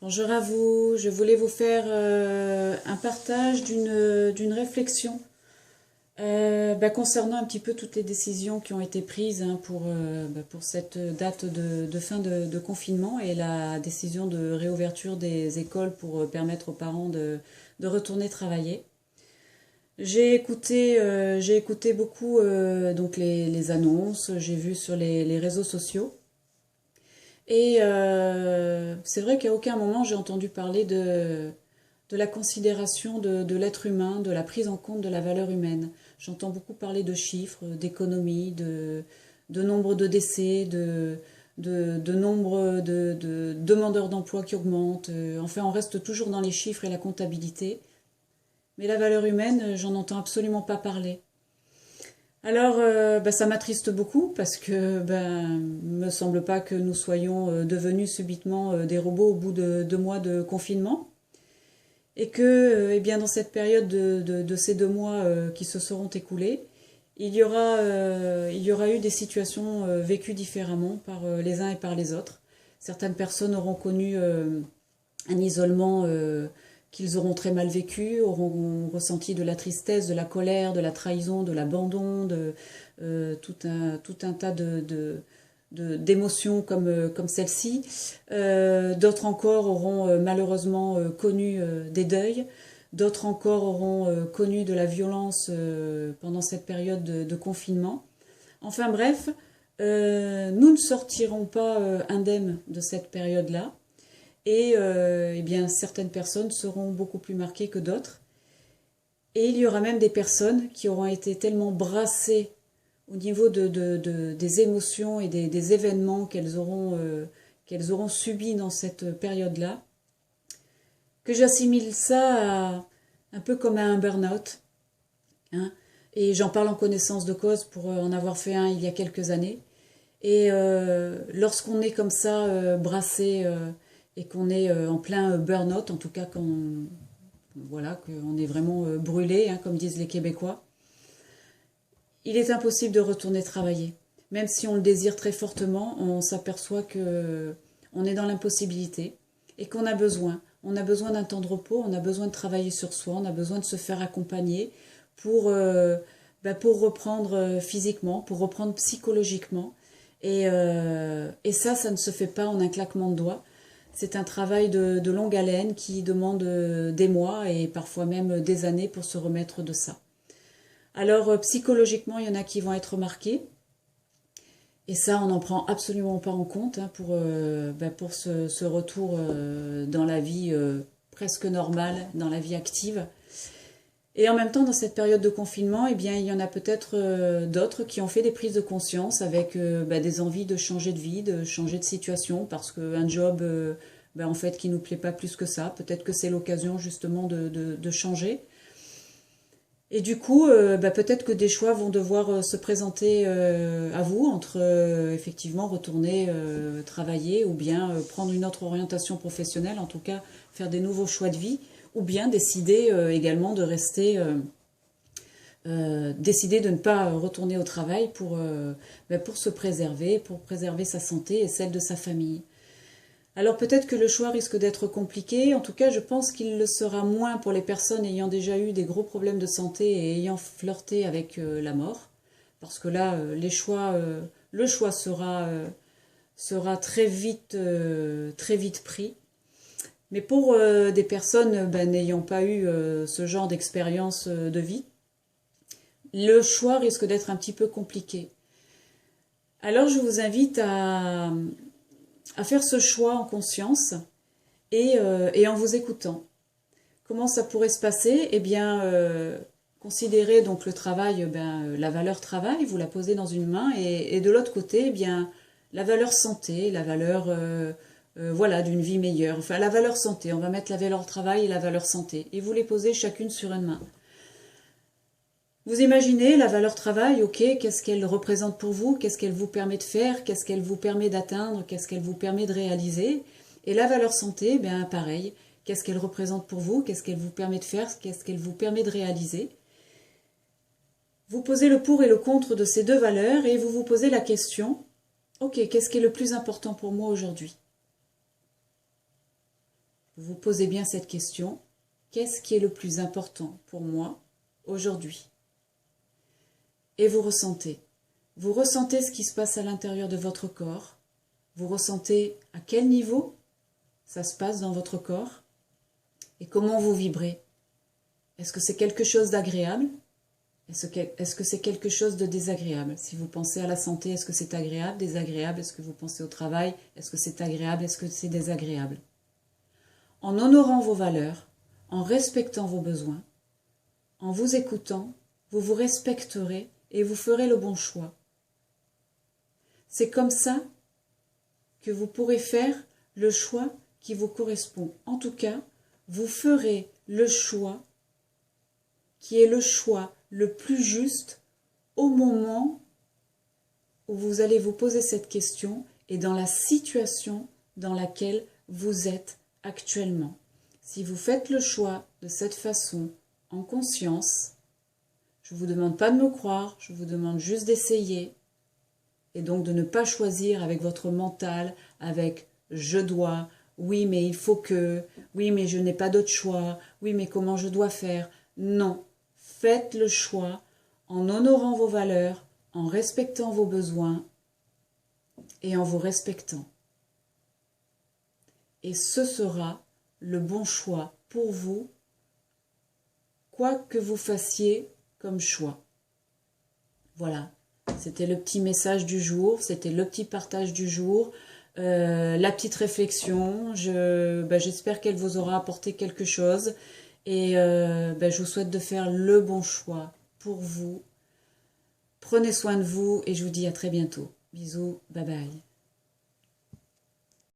Bonjour à vous, je voulais vous faire un partage d'une réflexion concernant un petit peu toutes les décisions qui ont été prises pour cette date de fin de confinement et la décision de réouverture des écoles pour permettre aux parents de retourner travailler. J'ai écouté beaucoup donc les annonces, j'ai vu sur les réseaux sociaux. Et c'est vrai qu'à aucun moment j'ai entendu parler de la considération de l'être humain, de la prise en compte de la valeur humaine. J'entends beaucoup parler de chiffres, d'économie, de nombre de décès, de nombre de demandeurs d'emploi qui augmentent. Enfin, on reste toujours dans les chiffres et la comptabilité. Mais la valeur humaine, j'en entends absolument pas parler. Alors, ça m'attriste beaucoup parce que me semble pas que nous soyons devenus subitement des robots au bout de 2 mois de confinement et que, dans cette période de ces 2 mois qui se seront écoulés, il y aura eu des situations vécues différemment par les uns et par les autres. Certaines personnes auront connu un isolement qu'ils auront très mal vécu, auront ressenti de la tristesse, de la colère, de la trahison, de l'abandon, tout un tas d'émotions comme celle-ci. D'autres encore auront malheureusement connu des deuils. D'autres encore auront connu de la violence pendant cette période de confinement. Enfin bref, nous ne sortirons pas indemnes de cette période-là. Et certaines personnes seront beaucoup plus marquées que d'autres. Et il y aura même des personnes qui auront été tellement brassées au niveau des émotions et des événements qu'elles auront subis dans cette période-là, que j'assimile ça un peu comme à un burn-out. Hein. Et j'en parle en connaissance de cause pour en avoir fait un il y a quelques années. Et lorsqu'on est comme ça, brassé, et qu'on est en plein burn-out, en tout cas voilà, qu'on est vraiment brûlé, hein, comme disent les Québécois, il est impossible de retourner travailler. Même si on le désire très fortement, on s'aperçoit que on est dans l'impossibilité et qu'on a besoin. On a besoin d'un temps de repos, on a besoin de travailler sur soi, on a besoin de se faire accompagner pour reprendre physiquement, pour reprendre psychologiquement. Et ça ne se fait pas en un claquement de doigts. C'est un travail de longue haleine qui demande des mois et parfois même des années pour se remettre de ça. Alors psychologiquement, il y en a qui vont être marqués. Et ça, on n'en prend absolument pas en compte hein, pour ce retour dans la vie presque normale, dans la vie active. Et en même temps, dans cette période de confinement, il y en a peut-être d'autres qui ont fait des prises de conscience avec des envies de changer de vie, de changer de situation, parce qu'un job, en fait, qui nous plaît pas plus que ça, peut-être que c'est l'occasion justement de changer. Et du coup, peut-être que des choix vont devoir se présenter à vous entre effectivement retourner travailler ou bien prendre une autre orientation professionnelle, en tout cas faire des nouveaux choix de vie, ou bien décider également de rester, décider de ne pas retourner au travail pour se préserver, pour préserver sa santé et celle de sa famille. Alors peut-être que le choix risque d'être compliqué, en tout cas je pense qu'il le sera moins pour les personnes ayant déjà eu des gros problèmes de santé et ayant flirté avec la mort, parce que là le choix sera très vite pris. Mais pour des personnes n'ayant pas eu ce genre d'expérience de vie, le choix risque d'être un petit peu compliqué. Alors je vous invite à faire ce choix en conscience et en vous écoutant. Comment ça pourrait se passer? Eh bien, considérez donc le travail, la valeur travail, vous la posez dans une main, et de l'autre côté, la valeur santé, la valeur d'une vie meilleure. Enfin, la valeur santé, on va mettre la valeur travail et la valeur santé, et vous les posez chacune sur une main. Vous imaginez la valeur travail, ok, qu'est-ce qu'elle représente pour vous, qu'est-ce qu'elle vous permet de faire, qu'est-ce qu'elle vous permet d'atteindre, qu'est-ce qu'elle vous permet de réaliser. Et la valeur santé, pareil, qu'est-ce qu'elle représente pour vous, qu'est-ce qu'elle vous permet de faire, qu'est-ce qu'elle vous permet de réaliser. Vous posez le pour et le contre de ces deux valeurs et vous vous posez la question, ok, qu'est-ce qui est le plus important pour moi aujourd'hui? vous vous posez bien cette question. Qu'est-ce qui est le plus important pour moi aujourd'hui? Et vous ressentez. Vous ressentez ce qui se passe à l'intérieur de votre corps. Vous ressentez à quel niveau ça se passe dans votre corps et comment vous vibrez. Est-ce que c'est quelque chose d'agréable? Est-ce que c'est quelque chose de désagréable? Si vous pensez à la santé, est-ce que c'est agréable, désagréable? Est-ce que vous pensez au travail? Est-ce que c'est agréable? Est-ce que c'est désagréable? En honorant vos valeurs, en respectant vos besoins, en vous écoutant, vous vous respecterez et vous ferez le bon choix. C'est comme ça que vous pourrez faire le choix qui vous correspond. En tout cas, vous ferez le choix qui est le choix le plus juste au moment où vous allez vous poser cette question et dans la situation dans laquelle vous êtes actuellement. Si vous faites le choix de cette façon, en conscience, je ne vous demande pas de me croire, je vous demande juste d'essayer et donc de ne pas choisir avec votre mental, avec « je dois »,« oui mais il faut que »,« oui mais je n'ai pas d'autre choix »,« oui mais comment je dois faire ». Non, faites le choix en honorant vos valeurs, en respectant vos besoins et en vous respectant. Et ce sera le bon choix pour vous, quoi que vous fassiez comme choix. Voilà, c'était le petit message du jour, c'était le petit partage du jour, la petite réflexion. J'espère qu'elle vous aura apporté quelque chose et je vous souhaite de faire le bon choix pour vous. Prenez soin de vous et je vous dis à très bientôt. Bisous, bye bye.